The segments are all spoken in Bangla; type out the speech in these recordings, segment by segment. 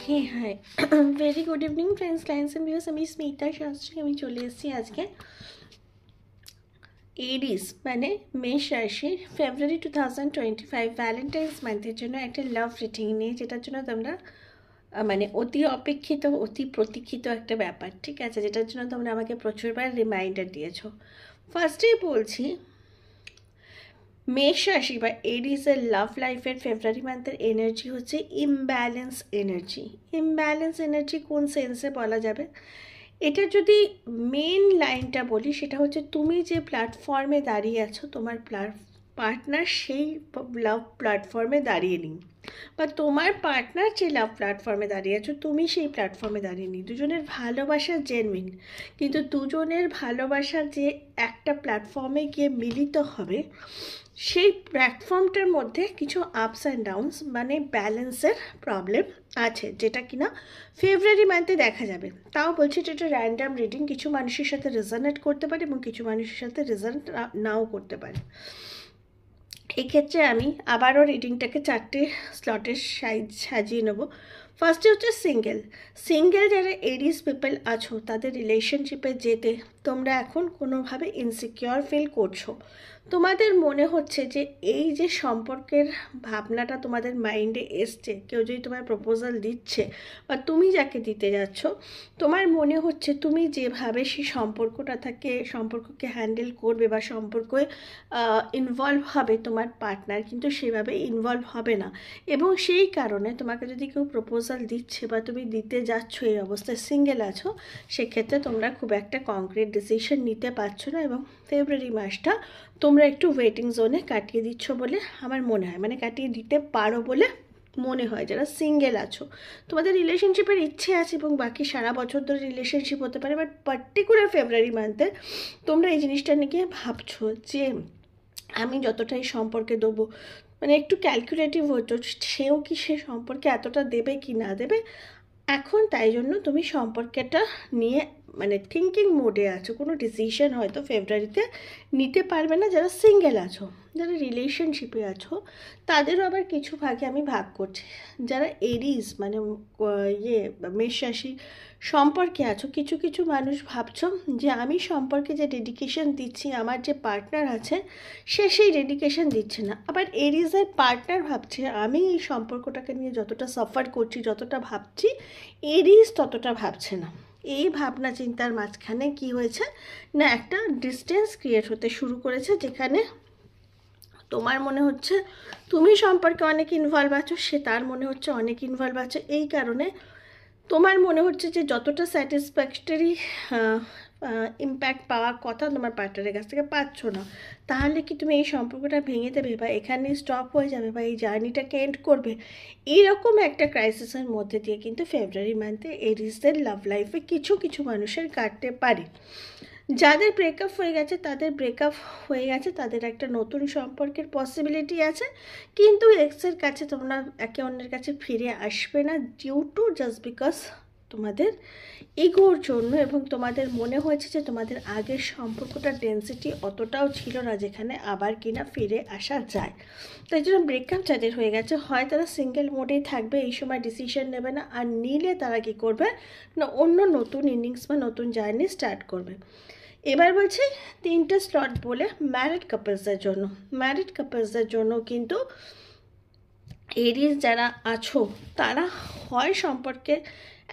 Hey hi very good evening friends, clients and viewers. আমি স্মিতা শাস্ত্রী। আমি চলে এসেছি আজকে এরিস মানে মেষ রাশি ফেব্রুয়ারি 2025 ভ্যালেন্টাইন্স মান্থের জন্য একটা লাভ রিডিং নিয়ে, যেটার জন্য তোমরা মানে অতি অপেক্ষিত, অতি প্রতীক্ষিত একটা ব্যাপার, ঠিক আছে, যেটার জন্য তোমরা আমাকে প্রচুরবার রিমাইন্ডার দিয়েছো। ফার্স্টেই বলছি, মেষ রাশি বা এরিসের লাভ লাইফের ফেব্রুয়ারি মান্থের এনার্জি হচ্ছে ইমব্যালেন্স এনার্জি। ইমব্যালেন্স এনার্জি কোন সেন্সে বলা যাবে? এটা যদি মেন লাইনটা বলি, সেটা হচ্ছে তুমি যে প্ল্যাটফর্মে দাঁড়িয়ে আছো, তোমার পার্টনার সেই লাভ প্ল্যাটফর্মে দাঁড়িয়ে নেই, বা তোমার পার্টনার যে লাভ প্ল্যাটফর্মে দাঁড়িয়ে আছো তুমি সেই প্ল্যাটফর্মে দাঁড়িয়ে নেই। দুজনের ভালোবাসা জেনুইন, কিন্তু দুজনের ভালোবাসা যে একটা প্ল্যাটফর্মে গিয়ে মিলিত হবে, সেই প্ল্যাটফর্মটার মধ্যে কিছু আপস অ্যান্ড ডাউনস মানে ব্যালেন্সের প্রবলেম আছে, যেটা কিনা ফেব্রুয়ারি মান্থে দেখা যাবে। তাও বলছি এটা র্যান্ডাম রিডিং, কিছু মানুষের সাথে রেজনেট করতে পারে এবং কিছু মানুষের সাথে রেজনেট নাও করতে পারে। এক্ষেত্রে আমি আবারও রিডিংটাকে 4টে স্লটের সাজিয়ে নেব। ফার্স্টে হচ্ছে সিঙ্গেল যারা এরিস পিপল আছো, তাদের রিলেশনশিপে যেতে তোমরা এখন কোনোভাবে ইনসিকিওর ফিল করছো। তোমাদের মনে হচ্ছে যে এই যে সম্পর্কের ভাবনাটা তোমাদের মাইন্ডে এসছে, কেউ যদি তোমার প্রপোজাল দিচ্ছে বা তুমি যাকে দিতে যাচ্ছ, তোমার মনে হচ্ছে তুমি যেভাবে সেই সম্পর্ককে হ্যান্ডেল করবে বা সম্পর্কে ইনভলভ হবে তোমার পার্টনার, কিন্তু সেভাবে ইনভলভ হবে না। এবং সেই কারণে তোমাকে যদি কেউ প্রপোজাল দিচ্ছে বা তুমি দিতে যাচ্ছ, এই অবস্থায় সিঙ্গেল আছো, সেক্ষেত্রে তোমরা খুব একটা কংক্রিট ডিসিশন নিতে পারছো না এবং ফেব্রুয়ারি মাসটা তোমরা একটু ওয়েটিং জোনে কাটিয়ে দিচ্ছ বলে আমার মনে হয়, মানে কাটিয়ে দিতে পারো বলে মনে হয়। যারা সিঙ্গেল আছো, তোমাদের রিলেশনশিপের ইচ্ছে আছে এবং বাকি সারা বছর ধরে রিলেশনশিপ হতে পারে, বাট পার্টিকুলার ফেব্রুয়ারি মান্থে তোমরা এই জিনিসটা নিয়ে ভাবছো যে আমি যতটাই সম্পর্কে দেবো, মানে একটু ক্যালকুলেটিভ হতো, সেও কি সে সম্পর্কে এতটা দেবে কি না দেবে এখন, তাই জন্য তুমি সম্পর্কটা নিয়ে মানে থিঙ্কিং মোডে আছো। কোনো ডিসিশন হয়তো ফেব্রুয়ারিতে নিতে পারবে না যারা সিঙ্গেল আছো। যারা রিলেশনশিপে আছো তাদেরও আবার কিছু ভাগে আমি ভাগ করছি। যারা এরিস মানে মেষ রাশি সম্পর্কে আছো, কিছু কিছু মানুষ ভাবছো যে আমি সম্পর্কে যে ডেডিকেশন দিচ্ছি, আমার যে পার্টনার আছে সে সেই ডেডিকেশন দিচ্ছে না। আবার এরিসের পার্টনার ভাবছে আমি এই সম্পর্কটাকে নিয়ে যতটা সাফার করছি, যতটা ভাবছি, এরিস ততটা ভাবছে না। এই ভাবনা চিন্তার মাঝখানে কি হয়েছে না, একটা ডিস্টেন্স ক্রিয়েট হতে শুরু করেছে, যেখানে তোমার মনে হচ্ছে তুমি সম্পর্কে অনেক ইনভলভ আছো, সে তার মনে হচ্ছে অনেক ইনভলভ আছে। এই কারণে তোমার মনে হচ্ছে যে যতটা স্যাটিসফ্যাক্টরি ইম্প্যাক্ট পাওয়ার কথা তোমার পার্টনারের কাছ থেকে পাচ্ছ না। তাহলে কি তুমি এই সম্পর্কটা ভেঙে দেবে বা এখানেই স্টপ হয়ে যাবে বা এই জার্নিটাকে এন্ড করবে? এইরকম একটা ক্রাইসিসের মধ্যে দিয়ে কিন্তু ফেব্রুয়ারি মান্থে এরিসদের লাভ লাইফে কিছু কিছু মানুষের কাটতে পারে। যাদের ব্রেকআপ হয়ে গেছে তাদের একটা নতুন সম্পর্কের পসিবিলিটি আছে, কিন্তু এক্সের কাছে তোমরা একে অন্যের কাছে ফিরে আসবে না, ডিউ টু জাস্ট বিকজ তোমাদের ইগোর জন্য, এবং তোমাদের মনে হয়েছে যে তোমাদের আগের সম্পর্কটার ডেন্সিটি অতটাও ছিল না যেখানে আবার কিনা ফিরে আসা যায়। তাই জন্য ব্রেকআপ যাদের হয়ে গেছে, হয় তারা সিঙ্গেল মোডেই থাকবে, এই সময় ডিসিশন নেবে না, আর নিলে তারা কী করবে না অন্য নতুন ইনিংস বা নতুন জার্নি স্টার্ট করবে। এবার বলছি 3টে স্লট বলে ম্যারিড কাপলসদের জন্য কিন্তু এরিস যারা আছো তারা হয় সম্পর্কে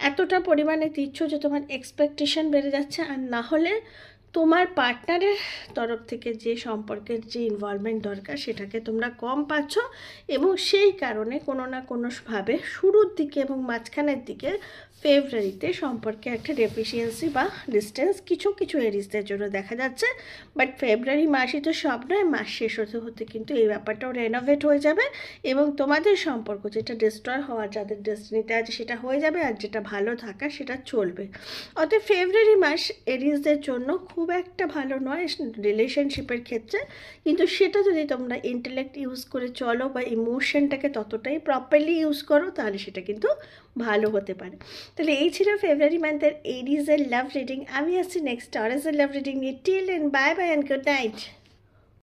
এতটা পরিমাণে দিচ্ছ যে তোমার এক্সপেকটেশন বেড়ে যাচ্ছে, আর না হলে তোমার পার্টনারের তরফ থেকে যে সম্পর্কের যে ইনভলভমেন্ট দরকার সেটাকে তোমরা কম পাচ্ছ, এবং সেই কারণে কোনো না কোনোভাবে শুরুর দিকে এবং মাঝখানের দিকে ফেব্রুয়ারিতে সম্পর্কে একটা ডেফিসিয়েন্সি বা ডিস্টেন্স কিছু কিছু এরিসদের জন্য দেখা যাচ্ছে। বাট ফেব্রুয়ারি মাসই তো সব নয়, মাস শেষ হতে হতে কিন্তু এই ব্যাপারটাও রেনোভেট হয়ে যাবে এবং তোমাদের সম্পর্ক যেটা ডিস্ট্রয় হওয়ার যাদের ডেস্টিনিতে আছে সেটা হয়ে যাবে, আর যেটা ভালো থাকা সেটা চলবে। অতএব ফেব্রুয়ারি মাস এরিসদের জন্য খুব একটা ভালো নয় রিলেশনশিপের ক্ষেত্রে, কিন্তু সেটা যদি তোমরা ইন্টেলেক্ট ইউজ করে চলো বা ইমোশনটাকে ততটাই প্রপারলি ইউজ করো, তাহলে সেটা কিন্তু ভালো হতে পারে। তাহলে এই ছিল ফেব্রুয়ারি মান্থের এরিসের লাভ রিডিং। আমি আসছি নেক্সট টরাসের লাভ রিডিং নিয়ে। Till and bye bye and good night.